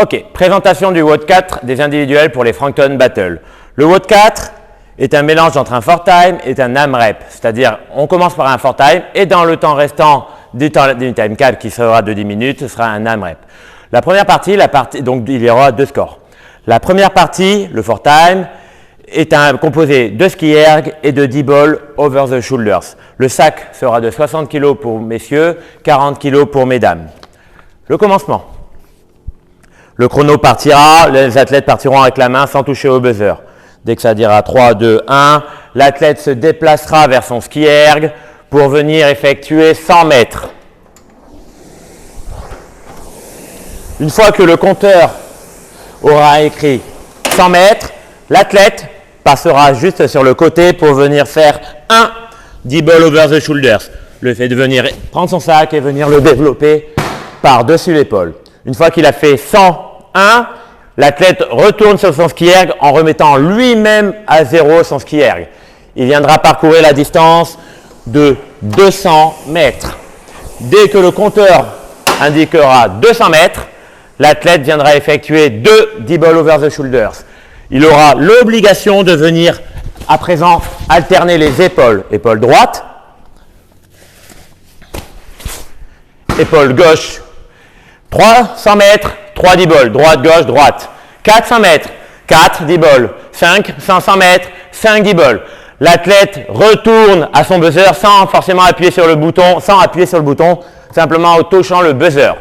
Ok, présentation du WOD 4 des individuels pour les Frankton Battle. Le WOD 4 est un mélange entre un 4-time et un AMREP, c'est-à-dire on commence par un 4-time et dans le temps restant du time cap qui sera de 10 minutes, ce sera un AMREP. La première partie, donc il y aura deux scores. La première partie, le 4-time, est composé de ski erg et de 10 balls over the shoulders. Le sac sera de 60 kg pour messieurs, 40 kg pour mesdames. Le commencement. Le chrono partira, les athlètes partiront avec la main sans toucher au buzzer. Dès que ça dira 3, 2, 1, l'athlète se déplacera vers son ski erg pour venir effectuer 100 mètres. Une fois que le compteur aura écrit 100 mètres, l'athlète passera juste sur le côté pour venir faire un 10 ball over the shoulders. Le fait de venir prendre son sac et venir le développer par-dessus l'épaule. Une fois qu'il a fait 101, l'athlète retourne sur son ski erg en remettant lui-même à zéro son ski erg. Il viendra parcourir la distance de 200 mètres. Dès que le compteur indiquera 200 mètres, l'athlète viendra effectuer 2 10 ball over the shoulders. Il aura l'obligation de venir à présent alterner les épaules. Épaule droite, épaule gauche. 300 mètres, 3 10 balls, droite, gauche, droite. 400 mètres, 4 10 balls. 500 mètres, 5 10 balls. L'athlète retourne à son buzzer sans forcément appuyer sur le bouton, simplement en touchant le buzzer.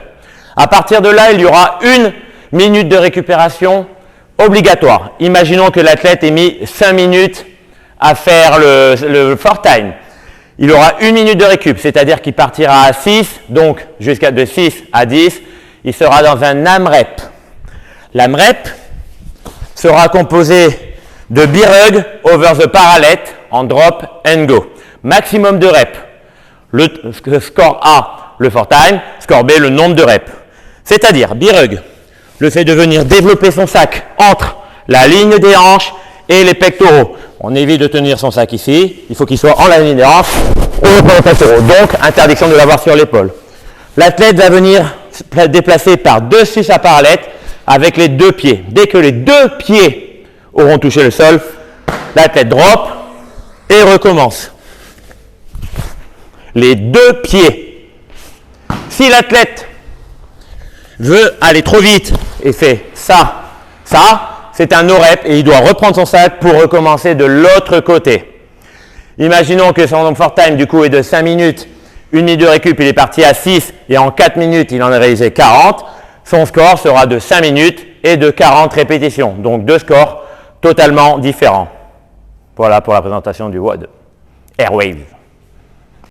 À partir de là, il y aura 1 minute de récupération obligatoire. Imaginons que l'athlète ait mis 5 minutes à faire le 4-time. Il aura 1 minute de récup, c'est-à-dire qu'il partira à 6, donc jusqu'à de 6 à 10, il sera dans un AMREP. L'AMREP sera composé de B-rug over the parallel en drop and go. Maximum de reps. Le score A, le 4-time, score B, le nombre de reps. C'est-à-dire B-rug, le fait de venir développer son sac entre la ligne des hanches et les pectoraux. On évite de tenir son sac ici, il faut qu'il soit en la ligne des hanches et les pectoraux. Donc, interdiction de l'avoir sur l'épaule. L'athlète va venir se déplacer par-dessus sa parallèle avec les deux pieds. Dès que les deux pieds auront touché le sol, l'athlète drop et recommence. Les deux pieds. Si l'athlète veut aller trop vite et fait ça, c'est un no-rep et il doit reprendre son sac pour recommencer de l'autre côté. Imaginons que son 4-time du coup est de 5 minutes, 1 minute de récup, il est parti à 6 et en 4 minutes il en a réalisé 40. Son score sera de 5 minutes et de 40 répétitions. Donc deux scores totalement différents. Voilà pour la présentation du WOD Airwave.